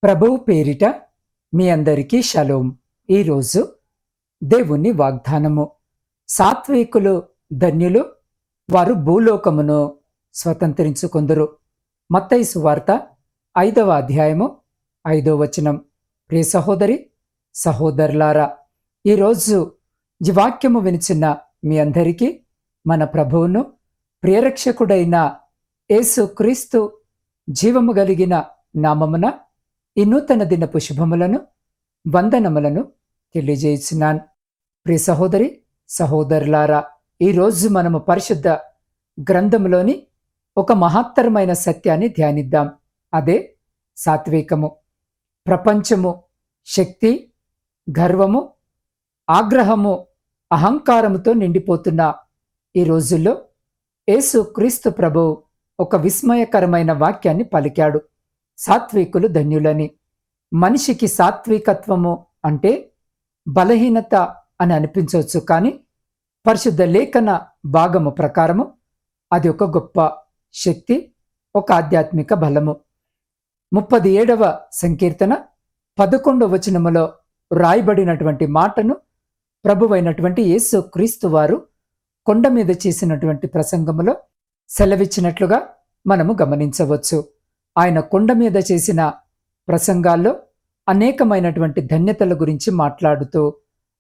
ప్రభువు పేరిట మీ అందరికీ షలోం. ఈరోజు దేవుని వాగ్దానము. సాత్వికులు ధన్యులు, వారు భూలోకమును స్వతంత్రించుకొందురు. మత్తయి సువార్త 5వ అధ్యాయము 5వ వచనం. ప్రియ సహోదరి సహోదరులారా, ఈరోజు ఈ వాక్యము వినిచిన మీ అందరికీ మన ప్రభువును ప్రియరక్షకుడైన యేసు క్రీస్తు జీవము కలిగిన నామమున ఈ నూతన దినపు శుభములను వందనములను తెలియజేస్తున్నాను. ప్రియ సహోదరి సహోదరులారా, ఈరోజు మనము పరిశుద్ధ గ్రంథములోని ఒక మహత్తరమైన సత్యాన్ని ధ్యానిద్దాం. అదే సాత్వికము. ప్రపంచము శక్తి, గర్వము, ఆగ్రహము, అహంకారముతో నిండిపోతున్న ఈ రోజుల్లో యేసు క్రీస్తు ప్రభువు ఒక విస్మయకరమైన వాక్యాన్ని పలికాడు. సాత్వికులు ధన్యులని. మనిషికి సాత్వికత్వము అంటే బలహీనత అని అనిపించవచ్చు, కానీ పరిశుద్ధ లేఖన భాగము ప్రకారము అది ఒక గొప్ప శక్తి, ఒక ఆధ్యాత్మిక బలము. 37వ సంకీర్తన 11వ వచనములో రాయబడినటువంటి మాటను ప్రభువైనటువంటి యేసు క్రీస్తు వారు కొండ మీద చేసినటువంటి ప్రసంగములో సెలవిచ్చినట్లుగా మనము గమనించవచ్చు. ఆయన కొండ మీద చేసిన ప్రసంగాల్లో అనేకమైనటువంటి ధన్యతల గురించి మాట్లాడుతూ,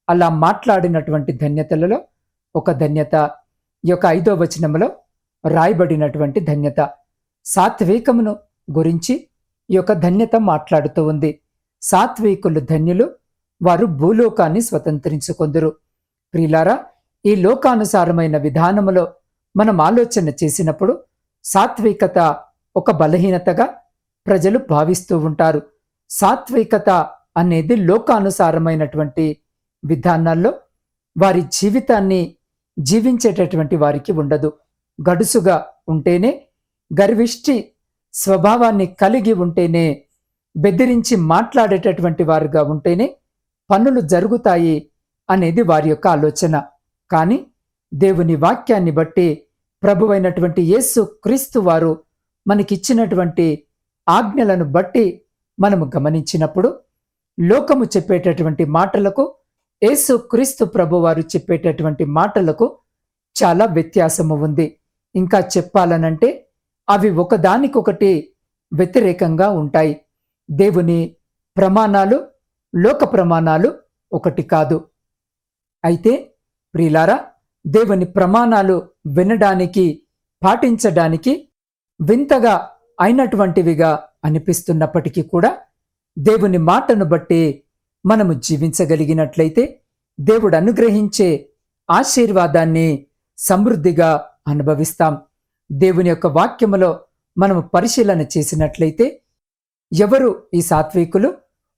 అలా మాట్లాడినటువంటి ధన్యతలలో ఒక ధన్యత ఈ యొక్క 5వ వచనంలో రాయబడినటువంటి ధన్యత. సాత్వికమును గురించి ఈ యొక్క ధన్యత మాట్లాడుతూ ఉంది. సాత్వికులు ధన్యులు, వారు భూలోకాన్ని స్వతంత్రించుకొందురు. ప్రియులారా, ఈ లోకానుసారమైన విధానములో మనం ఆలోచన చేసినప్పుడు సాత్వికత ఒక బలహీనతగా ప్రజలు భావిస్తూ ఉంటారు. సాత్వికత అనేది లోకానుసారమైనటువంటి విధానాల్లో వారి జీవితాన్ని జీవించేటటువంటి వారికి ఉండదు. గడుసుగా ఉంటేనే, గర్విష్టి స్వభావాన్ని కలిగి ఉంటేనే, బెదిరించి మాట్లాడేటటువంటి వారుగా ఉంటేనే పనులు జరుగుతాయి అనేది వారి యొక్క ఆలోచన. కానీ దేవుని వాక్యాన్ని బట్టి ప్రభువైనటువంటి యేసు క్రీస్తు వారు మనకిచ్చినటువంటి ఆజ్ఞలను బట్టి మనము గమనించినప్పుడు లోకము చెప్పేటటువంటి మాటలకు, యేసు క్రీస్తు ప్రభు వారు చెప్పేటటువంటి మాటలకు చాలా వ్యత్యాసము ఉంది. ఇంకా చెప్పాలనంటే అవి ఒకదానికొకటి వ్యతిరేకంగా ఉంటాయి. దేవుని ప్రమాణాలు, లోక ప్రమాణాలు ఒకటి కాదు. అయితే ప్రియులారా, దేవుని ప్రమాణాలు వినడానికి, పాటించడానికి వింతగా అయినటువంటివిగా అనిపిస్తున్నప్పటికీ కూడా దేవుని మాటను బట్టి మనము జీవించగలిగినట్లయితే దేవుడు అనుగ్రహించే ఆశీర్వాదాన్ని సమృద్ధిగా అనుభవిస్తాం. దేవుని యొక్క వాక్యములో మనము పరిశీలన చేసినట్లయితే ఎవరు ఈ సాత్వికులు,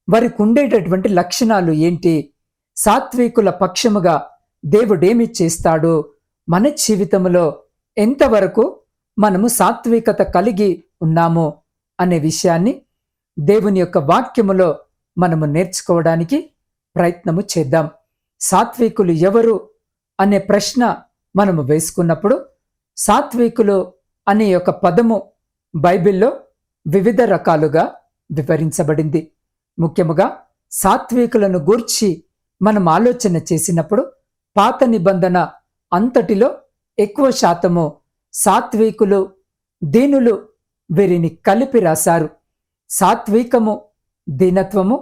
వారికి ఉండేటటువంటి లక్షణాలు ఏంటి, సాత్వికుల పక్షముగా దేవుడేమి చేస్తాడు, మన జీవితంలో ఎంతవరకు మనము సాత్వికత కలిగి ఉన్నాము అనే విషయాన్ని దేవుని యొక్క వాక్యములో మనము నేర్చుకోవడానికి ప్రయత్నము చేద్దాం. సాత్వికులు ఎవరు అనే ప్రశ్న మనము వేసుకున్నప్పుడు సాత్వికులు అనే యొక్క పదము బైబిల్లో వివిధ రకాలుగా వివరించబడింది. ముఖ్యముగా సాత్వికులను గూర్చి మనం ఆలోచన చేసినప్పుడు పాత నిబంధన అంతటిలో ఎక్కువ శాతము సాత్వికులు, దీనులు వీరిని కలిపి రాశారు. సాత్వికము, దీనత్వము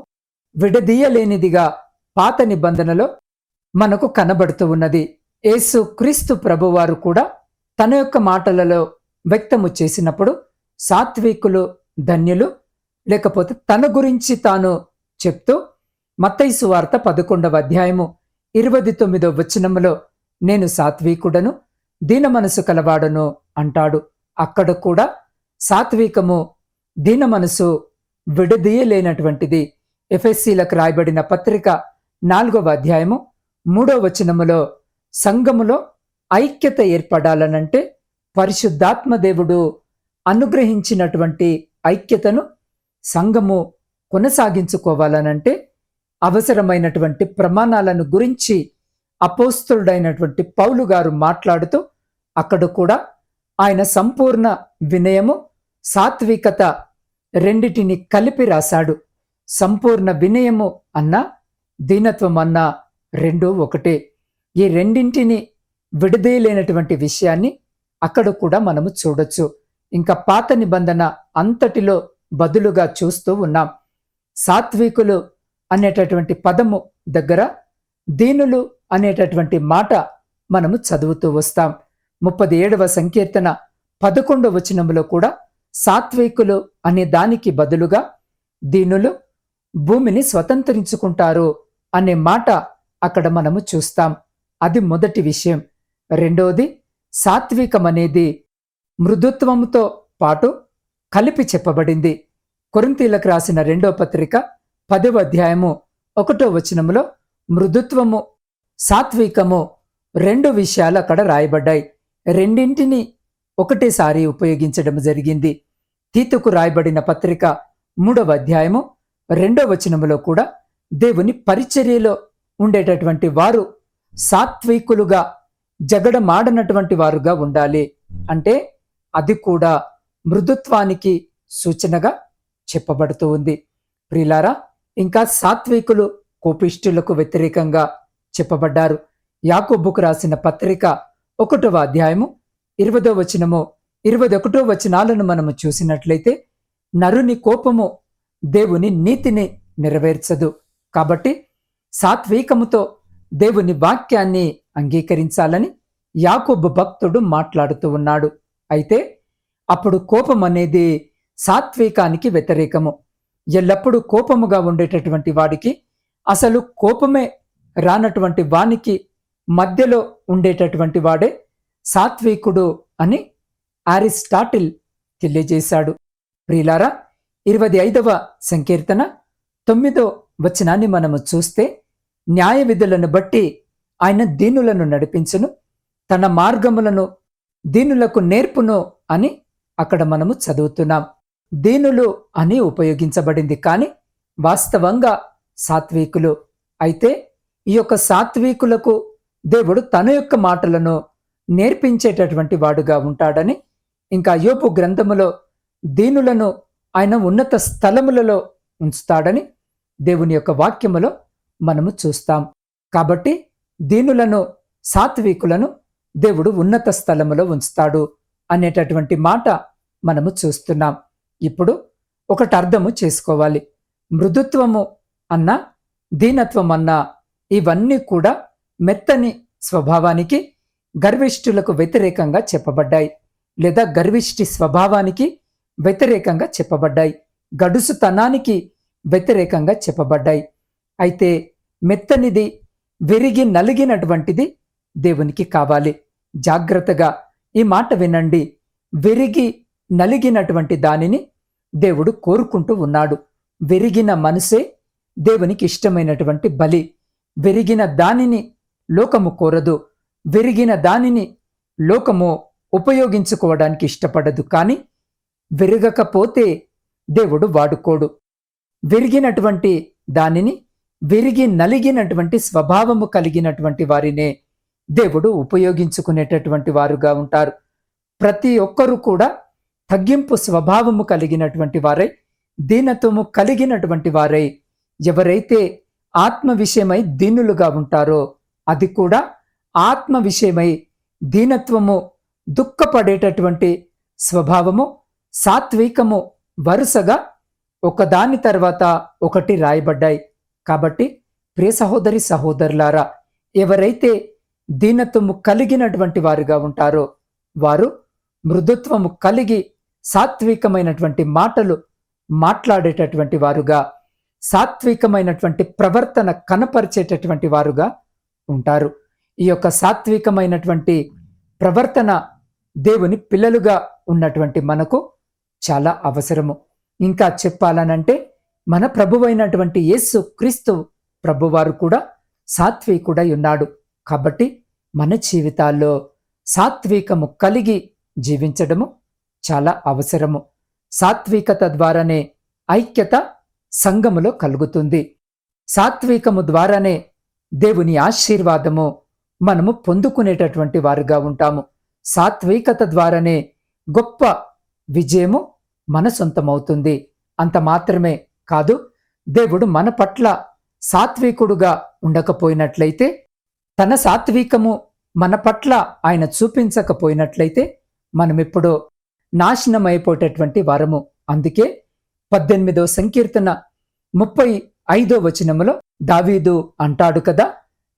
విడదీయలేనిదిగా పాత నిబంధనలో మనకు కనబడుతూ ఉన్నది. యేసు క్రీస్తు ప్రభువారు కూడా తన యొక్క మాటలలో వ్యక్తము చేసినప్పుడు సాత్వికులు ధన్యులు, లేకపోతే తన గురించి తాను చెప్తూ మత్తయి సువార్త 11వ అధ్యాయము 29వ వచనములో నేను సాత్వికుడను, దీన మనసు కలవాడను అంటాడు. అక్కడ కూడా సాత్వికము, దీన మనసు విడదీయలేనటువంటిది. ఎఫెసీలకు రాయబడిన పత్రిక 4వ అధ్యాయము 3వ వచనములో సంఘములో ఐక్యత ఏర్పడాలనంటే, పరిశుద్ధాత్మ దేవుడు అనుగ్రహించినటువంటి ఐక్యతను సంఘము కొనసాగించుకోవాలనంటే అవసరమైనటువంటి ప్రమాణాలను గురించి అపోస్తలుడైనటువంటి పౌలు గారు మాట్లాడుతూ అక్కడ కూడా ఆయన సంపూర్ణ వినయము, సాత్వికత రెండిటిని కలిపి రాశాడు. సంపూర్ణ వినయము అన్నా దీనత్వం అన్నా రెండూ ఒకటే. ఈ రెండింటిని విడదీయలేనటువంటి విషయాన్ని అక్కడ కూడా మనము చూడొచ్చు. ఇంకా పాత నిబంధన అంతటిలో బదులుగా చూస్తూ ఉన్నాం. సాత్వికులు అనేటటువంటి పదము దగ్గర దీనులు అనేటటువంటి మాట మనము చదువుతూ వస్తాం. 37వ సంకీర్తన 11వ వచనంలో కూడా సాత్వికులు అనే దానికి బదులుగా దీనులు భూమిని స్వతంత్రించుకుంటారు అనే మాట అక్కడ మనము చూస్తాం. అది మొదటి విషయం. రెండోది, సాత్వికం అనేది మృదుత్వముతో పాటు కలిపి చెప్పబడింది. కొరింథీయులకు రాసిన 2వ పత్రిక 10వ అధ్యాయము 1వ వచనములో మృదుత్వము, సాత్వికము రెండు విషయాలు అక్కడ రాయబడ్డాయి. రెండింటిని ఒకటేసారి ఉపయోగించడం జరిగింది. తీతుకు రాయబడిన పత్రిక 3వ అధ్యాయము 2వ వచనములో కూడా దేవుని పరిచర్యలో ఉండేటటువంటి వారు సాత్వికులుగా, జగడమాడనటువంటి వారుగా ఉండాలి అంటే అది కూడా మృదుత్వానికి సూచనగా చెప్పబడుతూ ఉంది. ప్రియులారా, ఇంకా సాత్వికులు కోపిష్ఠులకు వ్యతిరేకంగా చెప్పబడ్డారు. యాకోబుకు రాసిన పత్రిక 1వ అధ్యాయము 20వ వచనము 21వ వచనాలను మనము చూసినట్లయితే నరుని కోపము దేవుని నీతిని నెరవేర్చదు. కాబట్టి సాత్వికముతో దేవుని వాక్యాన్ని అంగీకరించాలని యాకోబు భక్తుడు మాట్లాడుతూ ఉన్నాడు. అయితే అప్పుడు కోపం అనేది సాత్వికానికి వ్యతిరేకము. ఎల్లప్పుడూ కోపముగా ఉండేటటువంటి వాడికి, అసలు కోపమే రానటువంటి వానికి మధ్యలో ఉండేటటువంటి వాడే సాత్వికుడు అని అరిస్టాటిల్ తెలియజేశాడు. ప్రియులారా, 25వ సంకీర్తన 9వ వచనాన్ని మనము చూస్తే న్యాయ విధులను బట్టి ఆయన దీనులను నడిపించును, తన మార్గములను దీనులకు నేర్పును అని అక్కడ మనము చదువుతున్నాం. దీనులు అని ఉపయోగించబడింది, కానీ వాస్తవంగా సాత్వికులు. అయితే ఈ యొక్క సాత్వికులకు దేవుడు తన యొక్క మాటలను నేర్పించేటటువంటి వాడుగా ఉంటాడని, ఇంకా యోబు గ్రంథములో దీనులను ఆయన ఉన్నత స్థలములలో ఉంచుతాడని దేవుని యొక్క వాక్యములో మనము చూస్తాం. కాబట్టి దీనులను, సాత్వికులను దేవుడు ఉన్నత స్థలములో ఉంచుతాడు అనేటటువంటి మాట మనము చూస్తున్నాం. ఇప్పుడు ఒకటి అర్థము చేసుకోవాలి. మృదుత్వము అన్నా, దీనత్వం అన్నా ఇవన్నీ కూడా మెత్తని స్వభావానికి, గర్విష్ఠులకు వ్యతిరేకంగా చెప్పబడ్డాయి, లేదా గర్విష్ఠి స్వభావానికి వ్యతిరేకంగా చెప్పబడ్డాయి, గడుసుతనానికి వ్యతిరేకంగా చెప్పబడ్డాయి. అయితే మెత్తనిది, విరిగి నలిగినటువంటిది దేవునికి కావాలి. జాగ్రత్తగా ఈ మాట వినండి. విరిగి నలిగినటువంటి దానిని దేవుడు కోరుకుంటూ ఉన్నాడు. విరిగిన మనసే దేవునికి ఇష్టమైనటువంటి బలి. విరిగిన దానిని లోకము కోరదు. విరిగిన దానిని లోకము ఉపయోగించుకోవడానికి ఇష్టపడదు. కానీ విరగకపోతే దేవుడు వాడుకోడు. విరిగినటువంటి దానిని, విరిగి నలిగినటువంటి స్వభావము కలిగినటువంటి వారినే దేవుడు ఉపయోగించుకునేటటువంటి వారుగా ఉంటారు. ప్రతి ఒక్కరూ కూడా తగ్గింపు స్వభావము కలిగినటువంటి వారై, దీనత్వము కలిగినటువంటి వారై, ఎవరైతే ఆత్మ విషయమై దీనులుగా ఉంటారో, అది కూడా ఆత్మ విషయమై దీనత్వము, దుఃఖపడేటటువంటి స్వభావము, సాత్వికము వరుసగా ఒకదాని తర్వాత ఒకటి రాయబడ్డాయి. కాబట్టి ప్రియ సహోదరి సహోదరులారా, ఎవరైతే దీనత్వము కలిగినటువంటి వారుగా ఉంటారో వారు మృదుత్వము కలిగి సాత్వికమైనటువంటి మాటలు మాట్లాడేటటువంటి వారుగా, సాత్వికమైనటువంటి ప్రవర్తన కనపరిచేటటువంటి వారుగా ఉంటారు. ఈ యొక్క సాత్వికమైనటువంటి ప్రవర్తన దేవుని పిల్లలుగా ఉన్నటువంటి మనకు చాలా అవసరము. ఇంకా చెప్పాలనంటే మన ప్రభువైనటువంటి యేసు క్రీస్తు ప్రభువారు కూడా సాత్వికుడై ఉన్నాడు. కాబట్టి మన జీవితాల్లో సాత్వికము కలిగి జీవించడము చాలా అవసరము. సాత్వికత ద్వారానే ఐక్యత సంఘములో కలుగుతుంది. సాత్వికము ద్వారానే దేవుని ఆశీర్వాదము మనము పొందుకునేటటువంటి వారుగా ఉంటాము. సాత్వికత ద్వారానే గొప్ప విజయము మన సొంతమవుతుంది. అంత మాత్రమే కాదు, దేవుడు మన పట్ల సాత్వికుడుగా ఉండకపోయినట్లయితే, తన సాత్వికము మన పట్ల ఆయన చూపించకపోయినట్లయితే మనమిప్పుడు నాశనమైపోయేటటువంటి వారము. అందుకే 18వ సంకీర్తన 35వ వచనములో దావీదు అంటాడు కదా,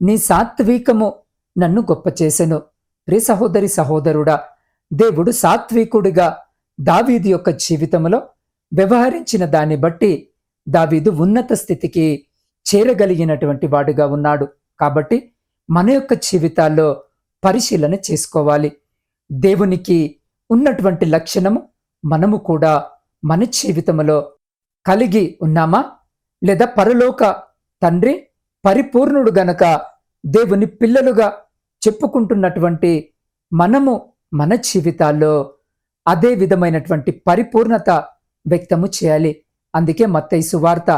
నీ సాత్వికము నన్ను గొప్ప చేసెను. ప్రియ సహోదరి సహోదరుడా, దేవుడు సాత్వికుడిగా దావీదు యొక్క జీవితంలో వ్యవహరించిన దాన్ని బట్టి దావీదు ఉన్నత స్థితికి చేరగలిగినటువంటి వాడుగా ఉన్నాడు. కాబట్టి మన యొక్క జీవితాల్లో పరిశీలన చేసుకోవాలి. దేవునికి ఉన్నటువంటి లక్షణము మనము కూడా మన జీవితంలో కలిగి ఉన్నామా? లేదా పరలోక తండ్రి పరిపూర్ణుడు గనక దేవుని పిల్లలుగా చెప్పుకుంటున్నటువంటి మనము మన జీవితాల్లో అదే విధమైనటువంటి పరిపూర్ణత వ్యక్తము చేయాలి. అందుకే మత్తయి సువార్త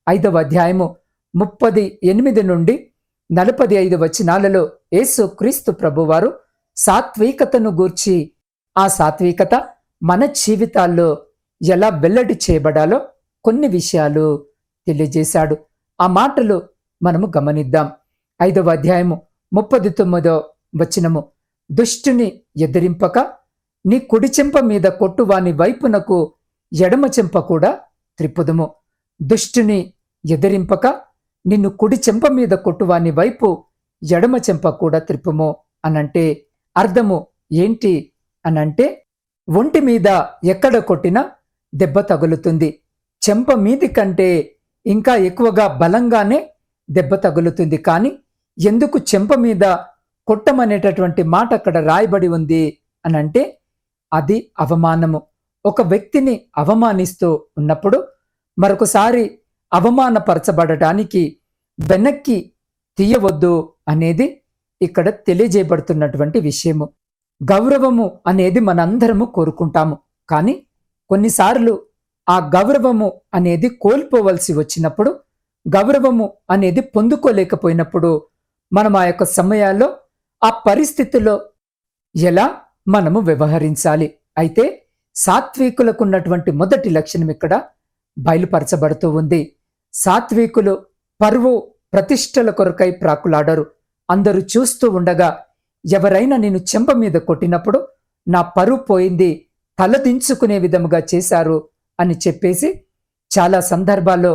5వ అధ్యాయము 38 నుండి 45 వచనాలలో యేసు క్రీస్తు ప్రభువారు సాత్వికతను గూర్చి, ఆ సాత్వికత మన జీవితాల్లో ఎలా వెల్లడి చేయబడాలో కొన్ని విషయాలు తెలియజేశాడు. ఆ మాటలు మనము గమనిద్దాం. 5వ అధ్యాయము 39వ వచనము, దుష్టుని ఎదిరింపక నీ కుడి చెంప మీద కొట్టువాని వైపునకు ఎడమ చెంప కూడా త్రిప్పుదుము. దుష్టుని ఎదిరింపక నిన్ను కుడి చెంప మీద కొట్టువాని వైపు ఎడమ చెంప కూడా త్రిప్పుము అనంటే అర్థము ఏంటి అనంటే, ఒంటి మీద ఎక్కడ కొట్టినా దెబ్బ తగులుతుంది. చెంప మీది కంటే ఇంకా ఎక్కువగా బలంగానే దెబ్బ తగులుతుంది. కానీ ఎందుకు చెంప మీద కొట్టమనేటటువంటి మాట అక్కడ రాయబడి ఉంది అనంటే, అది అవమానము. ఒక వ్యక్తిని అవమానిస్తూ ఉన్నప్పుడు మరొకసారి అవమానపరచబడటానికి వెనక్కి తీయవద్దు అనేది ఇక్కడ తెలియజేయబడుతున్నటువంటి విషయము. గౌరవము అనేది మనందరము కోరుకుంటాము. కానీ కొన్నిసార్లు ఆ గౌరవము అనేది కోల్పోవలసి వచ్చినప్పుడు, గౌరవము అనేది పొందుకోలేకపోయినప్పుడు మనం ఆ యొక్క సమయాల్లో ఆ పరిస్థితిలో ఎలా మనము వ్యవహరించాలి? అయితే సాత్వికులకున్నటువంటి మొదటి లక్షణం ఇక్కడ బయలుపరచబడుతూ ఉంది. సాత్వికులు పరువు ప్రతిష్టల కొరకై ప్రాకులాడరు. అందరూ చూస్తూ ఉండగా ఎవరైనా నేను చెంప మీద కొట్టినప్పుడు నా పరువు పోయింది, తలదించుకునే విధముగా చేశారు అని చెప్పేసి చాలా సందర్భాల్లో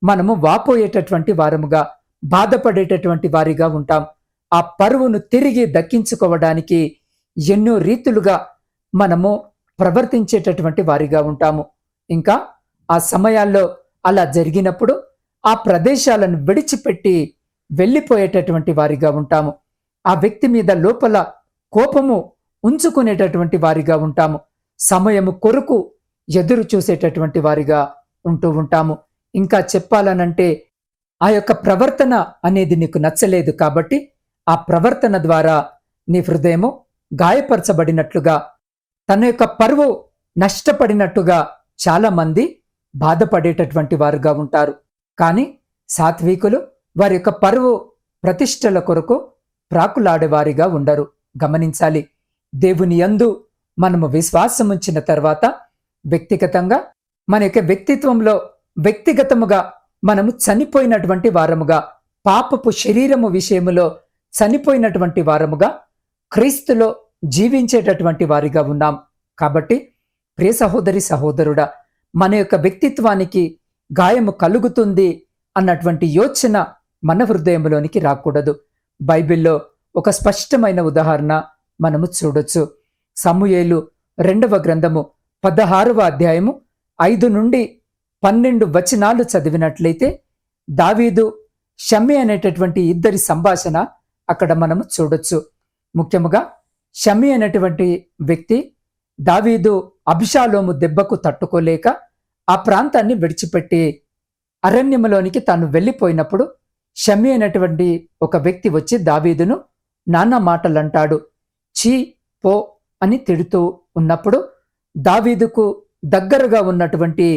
మనము వాపోయేటటువంటి వారముగా, బాధపడేటటువంటి వారిగా ఉంటాం. ఆ పరువును తిరిగి దక్కించుకోవడానికి ఎన్నో రీతులుగా మనము ప్రవర్తించేటటువంటి వారిగా ఉంటాము. ఇంకా ఆ సమయాల్లో అలా జరిగినప్పుడు ఆ ప్రదేశాలను విడిచిపెట్టి వెళ్ళిపోయేటటువంటి వారిగా ఉంటాము. ఆ వ్యక్తి మీద లోపల కోపము ఉంచుకునేటటువంటి వారిగా ఉంటాము. సమయము కొరకు ఎదురు చూసేటటువంటి వారిగా ఉంటూ ఉంటాము. ఇంకా చెప్పాలనంటే, ఆ యొక్క ప్రవర్తన అనేది నీకు నచ్చలేదు కాబట్టి ఆ ప్రవర్తన ద్వారా నీ హృదయము గాయపరచబడినట్లుగా, తన యొక్క పరువు నష్టపడినట్టుగా చాలా మంది బాధపడేటటువంటి వారుగా ఉంటారు. కానీ సాత్వికులు వారి యొక్క పరువు ప్రతిష్టల కొరకు ప్రాకులాడేవారిగా ఉండరు. గమనించాలి. దేవుని యందు మనము విశ్వాసం ఉంచిన తర్వాత వ్యక్తిగతంగా మన యొక్క వ్యక్తిత్వంలో వ్యక్తిగతముగా మనము చనిపోయినటువంటి వారముగా, పాపపు శరీరము విషయములో చనిపోయినటువంటి వారముగా క్రీస్తులో జీవించేటటువంటి వారిగా ఉన్నాం. కాబట్టి ప్రియ సహోదరి సహోదరుడా, మన యొక్క వ్యక్తిత్వానికి గాయము కలుగుతుంది అన్నటువంటి యోచన మన హృదయంలోనికి రాకూడదు. బైబిల్లో ఒక స్పష్టమైన ఉదాహరణ మనము చూడొచ్చు. సమూయేలు 2వ గ్రంథము 16వ అధ్యాయము 5 నుండి 12 వచనాలు చదివినట్లయితే దావీదు, షమ్మి అనేటటువంటి ఇద్దరి సంభాషణ అక్కడ మనము చూడొచ్చు. ముఖ్యముగా షమ్మి అనేటువంటి వ్యక్తి దావీదు అభిషాలోము దెబ్బకు తట్టుకోలేక ఆ ప్రాంతాన్ని విడిచిపెట్టి అరణ్యములోనికి తాను వెళ్ళిపోయినప్పుడు షమ్మి అనేటువంటి ఒక వ్యక్తి వచ్చి దావీదును నానా మాటలంటాడు. చీ పో అని తిడుతూ ఉన్నప్పుడు దావీదుకు దగ్గరగా ఉన్నటువంటి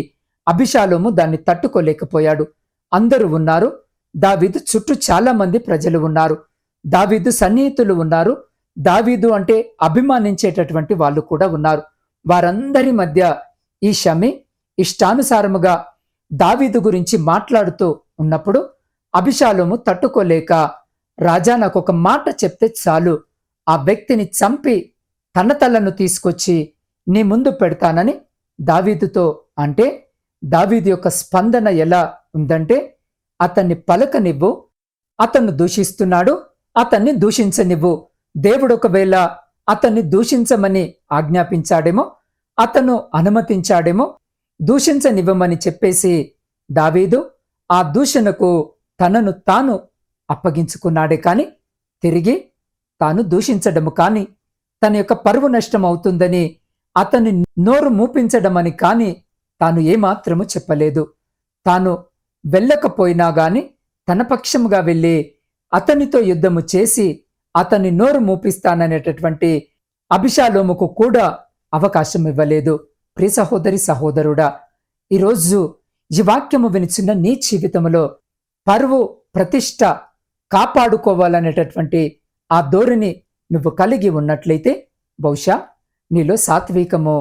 అభిషాలోము దాన్ని తట్టుకోలేకపోయాడు. అందరూ ఉన్నారు. దావీదు చుట్టూ చాలా మంది ప్రజలు ఉన్నారు. దావీదు సన్నిహితులు ఉన్నారు. దావీదు అంటే అభిమానించేటటువంటి వాళ్ళు కూడా ఉన్నారు. వారందరి మధ్య ఈ షమ్మి ఇష్టానుసారముగా దావీదు గురించి మాట్లాడుతూ ఉన్నప్పుడు అబిషాలోము తట్టుకోలేక, రాజా నాకొక మాట చెప్తే చాలు, ఆ వ్యక్తిని చంపి తన తలను తీసుకొచ్చి నీ ముందు పెడతానని దావీదుతో అంటే, దావీదు యొక్క స్పందన ఎలా ఉందంటే, అతన్ని పలకనివ్వు, అతన్ని దూషిస్తున్నాడు, అతన్ని దూషించనివ్వు, దేవుడు ఒకవేళ అతన్ని దూషించమని ఆజ్ఞాపించాడేమో, అతను అనుమతించాడేమో, దూషించనివ్వమని చెప్పేసి దావీదు ఆ దూషణకు తనను తాను అప్పగించుకున్నాడే కాని తిరిగి తాను దూషించడము కాని, తన యొక్క పరువు నష్టం అవుతుందని అతన్ని నోరు మూపించడమని కాని తాను ఏమాత్రము చెప్పలేదు. తాను వెళ్ళకపోయినా గాని తన పక్షముగా వెళ్ళి అతనితో యుద్ధము చేసి అతన్ని నోరు మూపిస్తాననేటటువంటి అబిషాలోముకు కూడా అవకాశం ఇవ్వలేదు. ప్రియ సహోదరి సహోదరుడా, ఈరోజు ఈ వాక్యము వినిచిన నీ జీవితంలో పరువు ప్రతిష్ట కాపాడుకోవాలనేటటువంటి ఆ ధోరణి నువ్వు కలిగి ఉన్నట్లయితే బహుశా నీలో సాత్వికము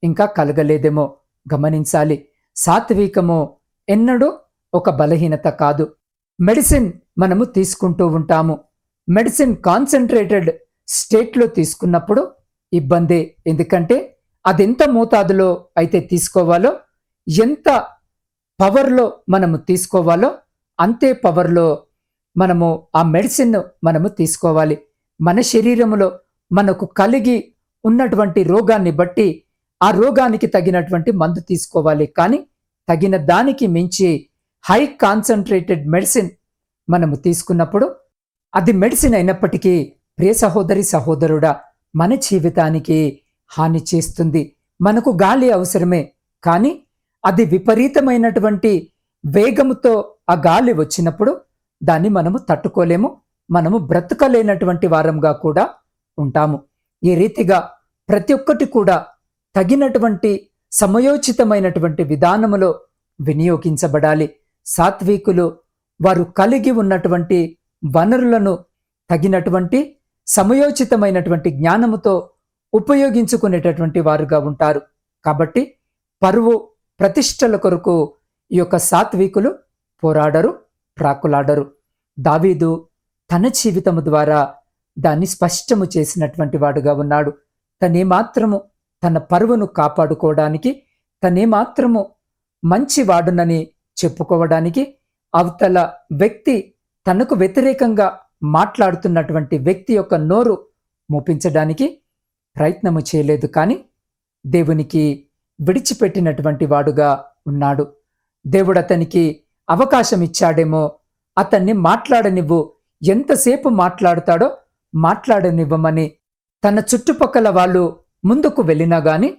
ఇంకా కలగలేదేమో. గమనించాలి, సాత్వికము ఎన్నడూ ఒక బలహీనత కాదు. మెడిసిన్ మనము తీసుకుంటూ ఉంటాము. మెడిసిన్ కాన్సన్ట్రేటెడ్ స్టేట్లో తీసుకున్నప్పుడు ఇబ్బందే. ఎందుకంటే అదెంత మోతాదులో అయితే తీసుకోవాలో, ఎంత పవర్లో మనము తీసుకోవాలో అంతే పవర్లో మనము ఆ మెడిసిన్ మనము తీసుకోవాలి. మన శరీరములో మనకు కలిగి ఉన్నటువంటి రోగాన్ని బట్టి ఆ రోగానికి తగినటువంటి మందు తీసుకోవాలి. కానీ తగిన దానికి మించి హై కాన్సన్ట్రేటెడ్ మెడిసిన్ మనము తీసుకున్నప్పుడు అది మెడిసిన్ అయినప్పటికీ ప్రియ సహోదరి సహోదరుడా, మన జీవితానికి హాని చేస్తుంది. మనకు గాలి అవసరమే, కానీ అది విపరీతమైనటువంటి వేగముతో ఆ గాలి వచ్చినప్పుడు దాన్ని మనము తట్టుకోలేము, మనము బ్రతకలేనటువంటి వారంగా కూడా ఉంటాము. ఈ రీతిగా ప్రతి ఒక్కటి కూడా తగినటువంటి సమయోచితమైనటువంటి విధానములో వినియోగించబడాలి. సాత్వికులు వారు కలిగి ఉన్నటువంటి వనరులను తగినటువంటి సమయోచితమైనటువంటి జ్ఞానముతో ఉపయోగించుకునేటటువంటి వారుగా ఉంటారు. కాబట్టి పరువు ప్రతిష్టల కొరకు ఈ యొక్క సాత్వికులు పోరాడరు, ప్రాకులాడరు. దావీదు తన జీవితము ద్వారా దాన్ని స్పష్టము చేసినటువంటి వాడుగా ఉన్నాడు. తనేమాత్రము తన పరువును కాపాడుకోవడానికి, తనేమాత్రము మంచివాడునని చెప్పుకోవడానికి, అవతల వ్యక్తి తనకు వ్యతిరేకంగా మాట్లాడుతున్నటువంటి వ్యక్తి యొక్క నోరు మూపించడానికి ప్రయత్నము చేయలేదు. కానీ దేవునికి విడిచిపెట్టినటువంటి వాడుగా ఉన్నాడు. దేవుడు అతనికి అవకాశం ఇచ్చాడేమో, అతన్ని మాట్లాడనివ్వు, ఎంతసేపు మాట్లాడుతాడో మాట్లాడనివ్వమని తన చుట్టుపక్కల వాళ్ళు ముందుకు వెళ్ళినా గాని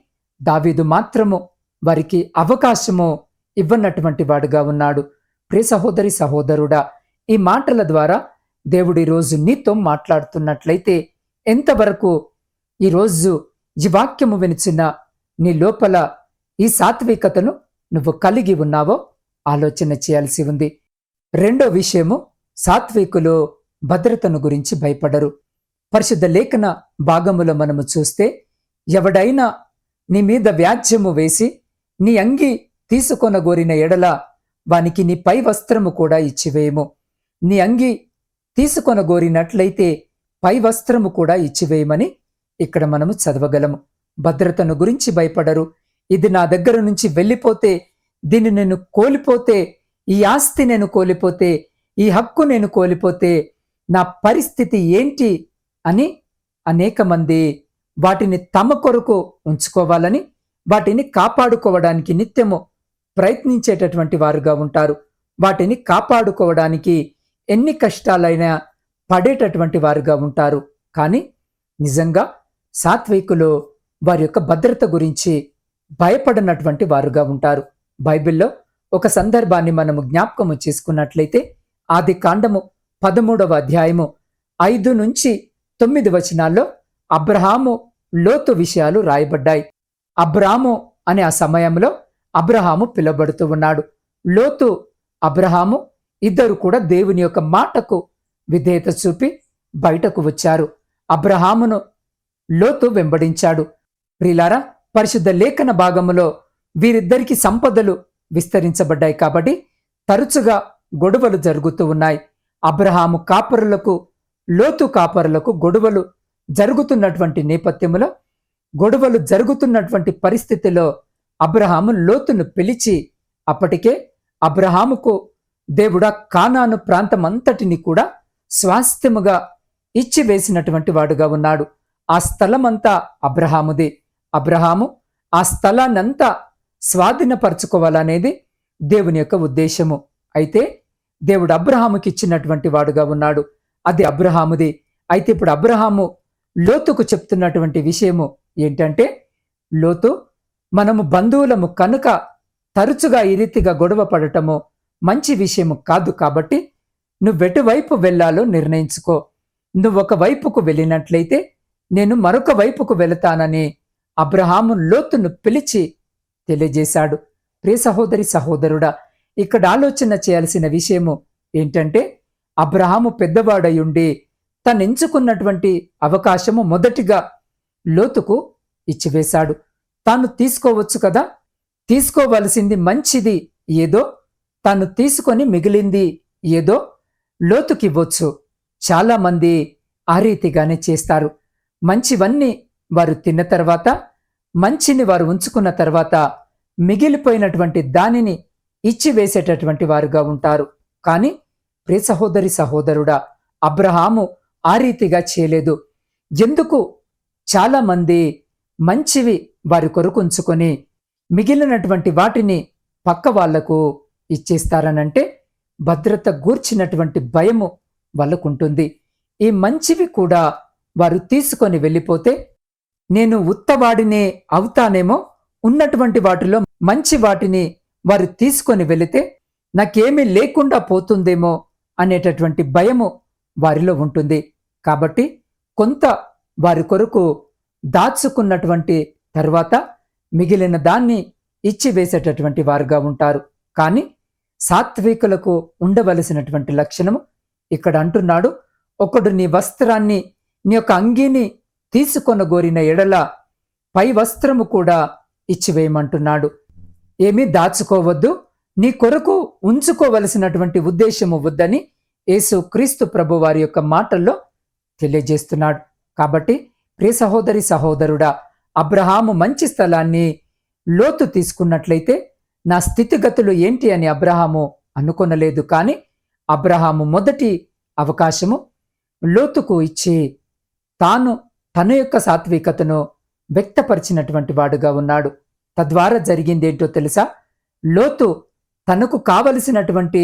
దావీదు మాత్రము వారికి అవకాశము ఇవ్వనటువంటి వాడుగా ఉన్నాడు. ప్రియ సహోదరి సహోదరుడా, ఈ మాటల ద్వారా దేవుడు ఈరోజు నీతో మాట్లాడుతున్నట్లయితే ఎంతవరకు ఈరోజు ఈ వాక్యము వినిచిన నీ లోపల ఈ సాత్వికతను నువ్వు కలిగి ఉన్నావో ఆలోచన చేయాల్సి ఉంది. రెండో విషయము, సాత్వికులు భద్రతను గురించి భయపడరు. పరిశుద్ధ లేఖన భాగములో మనము చూస్తే, ఎవడైనా నీ మీద వ్యాజ్యము వేసి నీ అంగి తీసుకొనగోరిన ఎడల వానికి నీ పై వస్త్రము కూడా ఇచ్చివేయము. నీ అంగి తీసుకొనగోరినట్లయితే పై వస్త్రము కూడా ఇచ్చివేయమని ఇక్కడ మనము చదవగలము. భద్రతను గురించి భయపడరు. ఇది నా దగ్గర నుంచి వెళ్ళిపోతే, దీన్ని నేను కోల్పోతే, ఈ ఆస్తి నేను కోల్పోతే, ఈ హక్కు నేను కోల్పోతే నా పరిస్థితి ఏంటి అని అనేక మంది వాటిని తమ కొరకు ఉంచుకోవాలని, వాటిని కాపాడుకోవడానికి నిత్యము ప్రయత్నించేటటువంటి వారుగా ఉంటారు. వాటిని కాపాడుకోవడానికి ఎన్ని కష్టాలైనా పడేటటువంటి వారుగా ఉంటారు. కానీ నిజంగా సాత్వికులు వారి యొక్క భద్రత గురించి భయపడనటువంటి వారుగా ఉంటారు. బైబిల్లో ఒక సందర్భాన్ని మనము జ్ఞాపకము చేసుకున్నట్లయితే, ఆది కాండము 13వ అధ్యాయము 5 నుంచి 9 వచనాల్లో అబ్రహాము లోతు విషయాలు రాయబడ్డాయి. అబ్రాము అనే ఆ సమయంలో అబ్రహాము పిలువబడుతూ ఉన్నాడు. లోతు, అబ్రహాము ఇద్దరు కూడా దేవుని యొక్క మాటకు విధేయత చూపి బయటకు వచ్చారు. అబ్రహామును లోతు వెంబడించాడు. ప్రియులారా, పరిశుద్ధ లేఖన భాగములో వీరిద్దరికి సంపదలు విస్తరించబడ్డాయి కాబట్టి తరచుగా గొడవలు జరుగుతూ ఉన్నాయి. అబ్రహాము కాపరులకు, లోతు కాపరులకు గొడవలు జరుగుతున్నటువంటి నేపథ్యంలో, గొడవలు జరుగుతున్నటువంటి పరిస్థితిలో అబ్రహాము లోతును పిలిచి, అప్పటికే అబ్రహాముకు దేవుడా కానాను ప్రాంతమంతటిని కూడా స్వాస్థ్యముగా ఇచ్చివేసినటువంటి వాడుగా ఉన్నాడు. ఆ స్థలమంతా అబ్రహాముది. అబ్రహాము ఆ స్థలాన్నంతా స్వాధీనపరచుకోవాలనేది దేవుని యొక్క ఉద్దేశము. అయితే దేవుడు అబ్రహాముకి ఇచ్చినటువంటి వాడుగా ఉన్నాడు. అది అబ్రహాముది. అయితే ఇప్పుడు అబ్రహాము లోతుకు చెప్తున్నటువంటి విషయము ఏంటంటే, లోతు, మనము బంధువులము కనుక తరచుగా ఈ రీతిగా గొడవ పడటము మంచి విషయము కాదు. కాబట్టి నువ్వెటువైపు వెళ్ళాలో నిర్ణయించుకో. నువ్వు ఒక వైపుకు వెళ్ళినట్లయితే నేను మరొక వైపుకు వెళతానని అబ్రహాము లోతును పిలిచి తెలియజేశాడు. ప్రియ సహోదరి సహోదరుడా, ఇక్కడ ఆలోచన చేయాల్సిన విషయము ఏంటంటే, అబ్రహాము పెద్దవాడయుండి తను ఎంచుకున్నటువంటి అవకాశము మొదటిగా లోతుకు ఇచ్చివేశాడు. తాను తీసుకోవచ్చు కదా, తీసుకోవలసింది మంచిది ఏదో తాను తీసుకొని మిగిలింది ఏదో లోతుకివ్వచ్చు. చాలామంది ఆ రీతిగానే చేస్తారు. మంచివన్నీ వారు తిన్న తర్వాత, మంచిని వారు ఉంచుకున్న తర్వాత మిగిలిపోయినటువంటి దానిని ఇచ్చివేసేటటువంటి వారుగా ఉంటారు. కానీ ప్రియ సహోదరి సహోదరుడా, అబ్రహాము ఆ రీతిగా చేయలేదు. ఎందుకు చాలామంది మంచివి వారి కొరకు ఉంచుకొని మిగిలినటువంటి వాటిని పక్క వాళ్లకు ఇచ్చేస్తారనంటే, భద్రత గూర్చినటువంటి భయము వాళ్ళకుంటుంది. ఈ మంచివి కూడా వారు తీసుకొని వెళ్ళిపోతే నేను ఉత్తవాడినే అవుతానేమో, ఉన్నటువంటి వాటిలో మంచి వాటిని వారు తీసుకొని వెళితే నాకేమీ లేకుండా పోతుందేమో అనేటటువంటి భయము వారిలో ఉంటుంది. కాబట్టి కొంత వారి కొరకు దాచుకున్నటువంటి తర్వాత మిగిలిన దాన్ని ఇచ్చివేసేటటువంటి వారుగా ఉంటారు. కానీ సాత్వికులకు ఉండవలసినటువంటి లక్షణము ఇక్కడ అంటున్నాడు, ఒకడు నీ వస్త్రాన్ని, నీ యొక్క అంగీని తీసుకొనగోరిన ఎడల పై వస్త్రము కూడా ఇచ్చివేయమంటున్నాడు. ఏమీ దాచుకోవద్దు, నీ కొరకు ఉంచుకోవలసినటువంటి ఉద్దేశము వద్దని యేసు క్రీస్తు ప్రభు వారి యొక్క మాటల్లో తెలియజేస్తున్నాడు. కాబట్టి ప్రియ సహోదరి సహోదరుడా, అబ్రహాము మంచి స్థలాన్ని లోతు తీసుకున్నట్లయితే నా స్థితిగతులు ఏంటి అని అబ్రహాము అనుకొనలేదు. కానీ అబ్రహాము మొదటి అవకాశము లోతుకు ఇచ్చి తాను తన యొక్క సాత్వికతను వ్యక్తపరిచినటువంటి వాడుగా ఉన్నాడు. తద్వారా జరిగిందేంటో తెలుసా? లోతు తనకు కావలసినటువంటి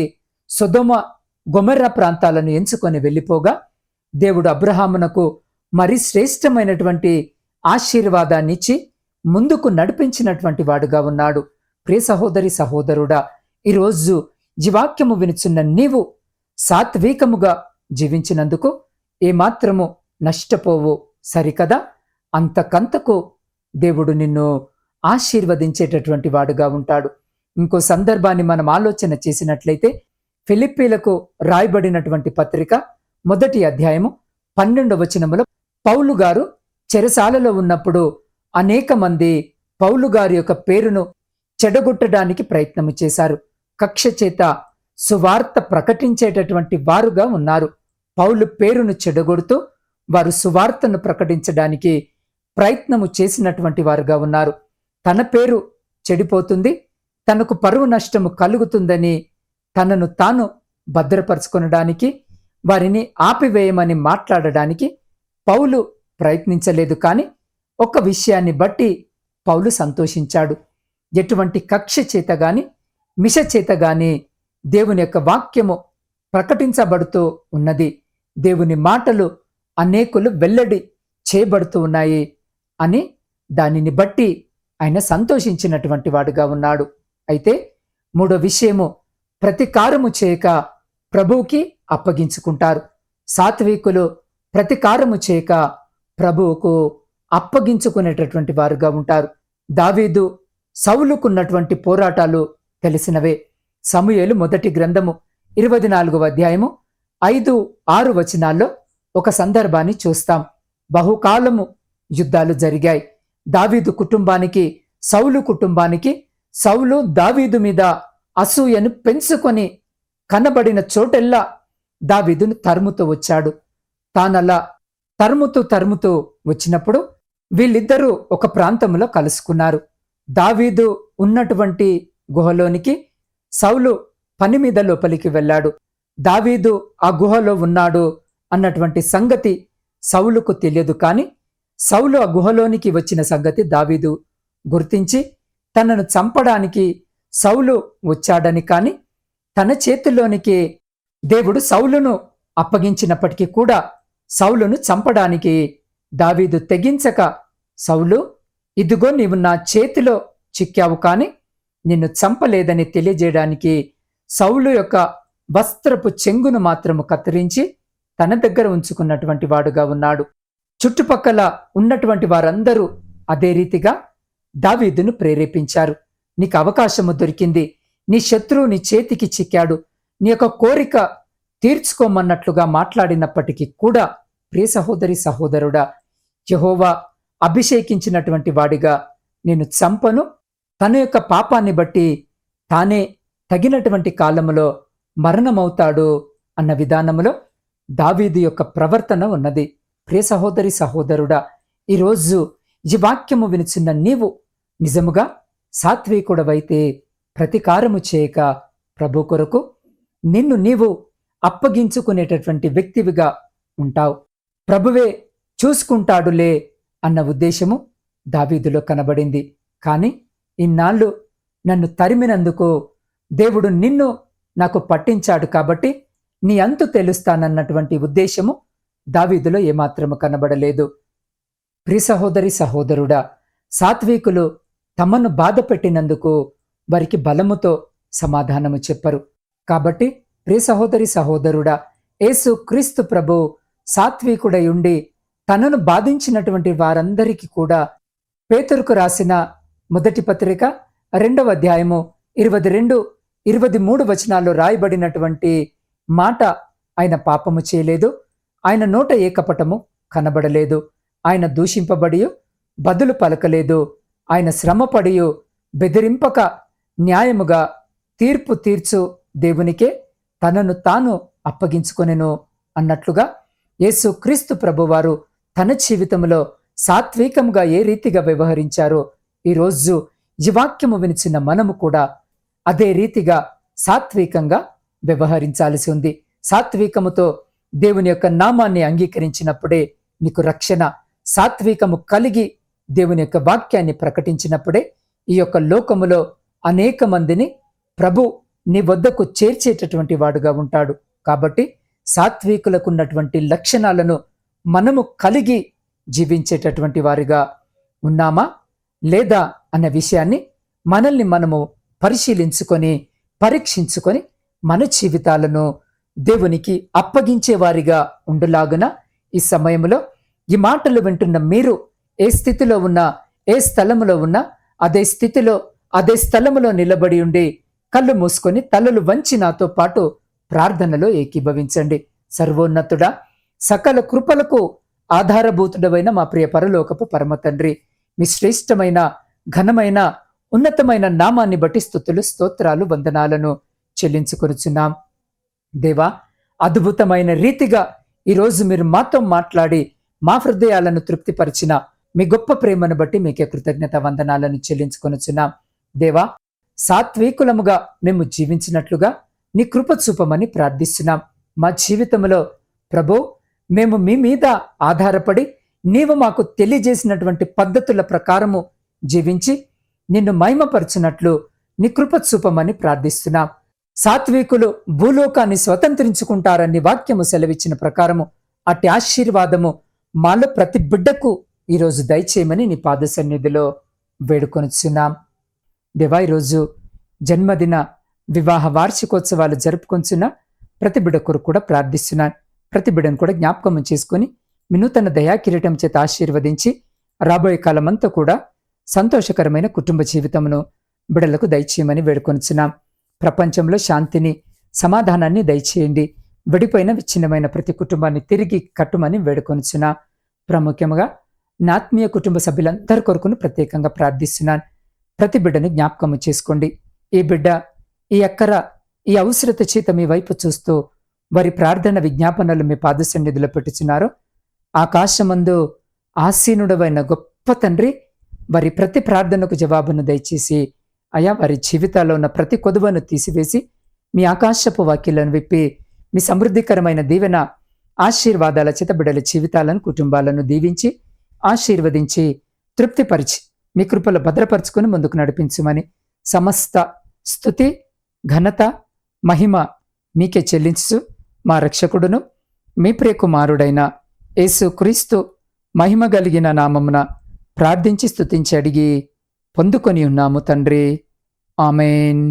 సొదొమ గొమొర్ర ప్రాంతాలను ఎంచుకొని వెళ్ళిపోగా దేవుడు అబ్రహామునకు మరి శ్రేష్టమైనటువంటి ఆశీర్వాదాన్ని ఇచ్చి ముందుకు నడిపించినటువంటి వాడుగా ఉన్నాడు. ప్రియ సహోదరి సహోదరుడా, ఈరోజు జీవాక్యము వినుచున్న నీవు సాత్వికముగా జీవించినందుకు ఏమాత్రము నష్టపోవు, సరికదా? అంతకంతకు దేవుడు నిన్ను ఆశీర్వదించేటటువంటి వాడుగా ఉంటాడు. ఇంకో సందర్భాన్ని మనం ఆలోచన చేసినట్లయితే, ఫిలిప్పీలకు రాయబడినటువంటి పత్రిక 1వ అధ్యాయము 12వ వచనములో పౌలు గారు చెరసాలలో ఉన్నప్పుడు అనేక మంది పౌలు గారి యొక్క పేరును చెడగొట్టడానికి ప్రయత్నము చేశారు. కక్ష చేత సువార్త ప్రకటించేటటువంటి వారుగా ఉన్నారు. పౌలు పేరును చెడగొడుతూ వారు సువార్తను ప్రకటించడానికి ప్రయత్నము చేసినటువంటి వారుగా ఉన్నారు. తన పేరు చెడిపోతుంది, తనకు పరువు నష్టము కలుగుతుందని తనను తాను భద్రపరచుకొనడానికి, వారిని ఆపివేయమని మాట్లాడడానికి పౌలు ప్రయత్నించలేదు. కానీ ఒక విషయాన్ని బట్టి పౌలు సంతోషించాడు. ఎటువంటి కక్ష చేత గాని మిష చేత గాని దేవుని యొక్క వాక్యము ప్రకటించబడుతూ ఉన్నది, దేవుని మాటలు అనేకులు వెల్లడి చేయబడుతూ ఉన్నాయి అని దానిని బట్టి ఆయన సంతోషించినటువంటి వాడుగా ఉన్నాడు. అయితే మూడో విషయము, ప్రతికారము చేయక ప్రభువుకి అప్పగించుకుంటారు. సాత్వికులు ప్రతికారము చేయక ప్రభువుకు అప్పగించుకునేటటువంటి వారుగా ఉంటారు. దావీదు సౌలుకున్నటువంటి పోరాటాలు తెలిసినవే. సమూయేలు మొదటి గ్రంథము 24వ అధ్యాయము 5-6 వచనాల్లో ఒక సందర్భాన్ని చూస్తాం. బహుకాలము యుద్ధాలు జరిగాయి. దావీదు కుటుంబానికి, సౌలు కుటుంబానికి సౌలు దావీదు మీద అసూయను పెంచుకొని కనబడిన చోటెల్లా దావీదును తరుముతూ వచ్చాడు. తానలా తరుముతూ వచ్చినప్పుడు వీళ్ళిద్దరూ ఒక ప్రాంతంలో కలుసుకున్నారు. దావీదు ఉన్నటువంటి గుహలోనికి సౌలు పని మీద లోపలికి వెళ్ళాడు. దావీదు ఆ గుహలో ఉన్నాడు అన్నటువంటి సంగతి సౌలుకు తెలియదు. కాని సౌలు ఆ గుహలోనికి వచ్చిన సంగతి దావీదు గుర్తించి తనను చంపడానికి సౌలు వచ్చాడని, కాని తన చేతిలోనికి దేవుడు సౌలును అప్పగించినప్పటికీ కూడా సౌలును చంపడానికి దావీదు తెగించక, సౌలు, ఇదిగో నీవు నా చేతిలో చిక్కావు, కాని నిన్ను చంపలేదని తెలియజేయడానికి సౌలు యొక్క వస్త్రపు చెంగును మాత్రము కత్తిరించి తన దగ్గర ఉంచుకున్నటువంటి వాడుగా ఉన్నాడు. చుట్టుపక్కల ఉన్నటువంటి వారందరూ అదే రీతిగా దావీదును ప్రేరేపించారు. నీకు అవకాశము దొరికింది, నీ శత్రువు నీ చేతికి చిక్కాడు, నీ యొక్క కోరిక తీర్చుకోమన్నట్లుగా మాట్లాడినప్పటికీ కూడా, ప్రియ సహోదరి సహోదరుడా, యెహోవా అభిషేకించినటువంటి వాడిగా నేను చంపను, తన యొక్క పాపాన్ని బట్టి తానే తగినటువంటి కాలములో మరణమవుతాడు అన్న విధానములో దావీదు యొక్క ప్రవర్తన ఉన్నది. ప్రియ సహోదరి సహోదరుడా, ఈరోజు ఈ వాక్యము వినుచున్న నీవు నిజముగా సాత్వికుడవైతే ప్రతీకారము చేయక ప్రభు కొరకు నిన్ను నీవు అప్పగించుకునేటటువంటి వ్యక్తివిగా ఉంటావు. ప్రభువే చూసుకుంటాడులే అన్న ఉద్దేశము దావీదులో కనబడింది. కాని ఇన్నాళ్ళు నన్ను తరిమినందుకు దేవుడు నిన్ను నాకు పట్టించాడు కాబట్టి నీ అంతు తెలుస్తానన్నటువంటి ఉద్దేశము దావీదులో ఏమాత్రము కనబడలేదు. ప్రియ సహోదరి సహోదరుడా, సాత్వికులు తమను బాధ పెట్టినందుకు వారికి బలముతో సమాధానము చెప్పరు. కాబట్టి ప్రియ సహోదరి సహోదరుడా, యేసు క్రీస్తు ప్రభు సాత్వికుడై ఉండి తనను బాధించినటువంటి వారందరికీ కూడా పేతురుకు రాసిన మొదటి పత్రిక 2వ అధ్యాయము 22-23 వచనాల్లో రాయబడినటువంటి మాట, ఆయన పాపము చేయలేదు, ఆయన నోట ఏ కపటము కనబడలేదు, ఆయన దూషింపబడి బదులు పలకలేదు, ఆయన శ్రమపడి బెదిరింపక న్యాయముగా తీర్పు తీర్చు దేవునికే తనను తాను అప్పగించుకొనెను అన్నట్లుగా యేసు క్రీస్తు ప్రభువారు తన జీవితంలో సాత్వికంగా ఏ రీతిగా వ్యవహరించారో ఈరోజు ఈ వాక్యము వినిచిన మనము కూడా అదే రీతిగా సాత్వికంగా వ్యవహరించాల్సి ఉంది. సాత్వికముతో దేవుని యొక్క నామాన్ని అంగీకరించినప్పుడే నీకు రక్షణ. సాత్వికము కలిగి దేవుని యొక్క వాక్యాన్ని ప్రకటించినప్పుడే ఈ యొక్క లోకములో అనేక మందిని ప్రభు నీ వద్దకు చేర్చేటటువంటి వాడుగా ఉంటాడు. కాబట్టి సాత్వికులకు ఉన్నటువంటి లక్షణాలను మనము కలిగి జీవించేటటువంటి వారిగా ఉన్నామా లేదా అన్న విషయాన్ని మనల్ని మనము పరిశీలించుకొని పరీక్షించుకొని మన జీవితాలను దేవునికి అప్పగించే వారిగా ఉండులాగున ఈ సమయంలో ఈ మాటలు వింటున్న మీరు ఏ స్థితిలో ఉన్నా, ఏ స్థలములో ఉన్నా అదే స్థితిలో అదే స్థలములో నిలబడి ఉండి కళ్ళు మూసుకొని తలలు వంచి నాతో పాటు ప్రార్థనలో ఏకీభవించండి. సర్వోన్నతుడా, సకల కృపలకు ఆధారభూతుడవైన మా ప్రియ పరలోకపు పరమ తండ్రి, మీ శ్రేష్టమైన ఘనమైన ఉన్నతమైన నామాన్ని బట్టి స్తుతులు స్తోత్రాలు వందనాలను చెల్లించుకొనుచున్నాం. దేవా, అద్భుతమైన రీతిగా ఈరోజు మీరు మాతో మాట్లాడి మా హృదయాలను తృప్తిపరిచిన మీ గొప్ప ప్రేమను బట్టి మీకే కృతజ్ఞత వందనాలను చెల్లించుకొనుచున్నాం. దేవా, సాత్వికులముగా మేము జీవించినట్లుగా నీ కృప చూపమని ప్రార్థిస్తున్నాం. మా జీవితంలో ప్రభు, మేము మీ మీద ఆధారపడి నీవు మాకు తెలియజేసినటువంటి పద్ధతుల ప్రకారము జీవించి నిన్ను మహిమపరచునట్లు నీ కృప చూపమని ప్రార్థిస్తున్నాం. సాత్వికులు భూలోకాన్ని స్వతంత్రించుకుంటారని వాక్యము సెలవిచ్చిన ప్రకారము అట్టి ఆశీర్వాదము మాలో ప్రతి బిడ్డకు ఈరోజు దయచేయమని నీ పాద సన్నిధిలో వేడుకొనుచున్నాం. దేవా, ఈరోజు జన్మదిన వివాహ వార్షికోత్సవాలు జరుపుకొంచున్న ప్రతి బిడ్డ కొరకు కూడా ప్రార్థిస్తున్నాను. ప్రతి బిడ్డను కూడా జ్ఞాపకం చేసుకుని మీ నూతన దయా కిరీటం చేత ఆశీర్వదించి రాబోయే కాలమంతా కూడా సంతోషకరమైన కుటుంబ జీవితమును బిడ్డలకు దయచేయమని వేడుకొనుచున్నాం. ప్రపంచంలో శాంతిని సమాధానాన్ని దయచేయండి. విడిపోయిన విచ్ఛిన్నమైన ప్రతి కుటుంబాన్ని తిరిగి కట్టుమని వేడుకొనుచున్నా. ప్రాముఖ్యంగా నా ఆత్మీయ కుటుంబ సభ్యులందరి కొరకును ప్రత్యేకంగా ప్రార్థిస్తున్నాను. ప్రతి బిడ్డని జ్ఞాపకము చేసుకోండి. ఈ బిడ్డ, ఈ అక్కర, ఈ అవసరత చేత మీ వైపు చూస్తూ వారి ప్రార్థన విజ్ఞాపనలు మీ పాద సన్నిధిలో పెట్టుచున్నారు. ఆకాశమందు ఆసీనుడవైన గొప్ప తండ్రి, వారి ప్రతి ప్రార్థనకు జవాబును దయచేసి అయా వారి జీవితాల్లో ఉన్న ప్రతి కొదువను తీసివేసి మీ ఆకాశపు వాక్యాలను విప్పి మీ సమృద్ధికరమైన దీవెన ఆశీర్వాదాల చేత బిడ్డల జీవితాలను, కుటుంబాలను దీవించి ఆశీర్వదించి తృప్తిపరిచి మీ కృపలో భద్రపరుచుకుని ముందుకు నడిపించమని సమస్త స్తుతి, ఘనత, మహిమ మీకే చెల్లించు మా రక్షకుడును మీ ప్రియకుమారుడైన యేసు క్రీస్తు మహిమ కలిగిన నామమున ప్రార్థించి స్తుతించి అడిగి పొందుకొని ఉన్నాము తండ్రి. ఆమేన్.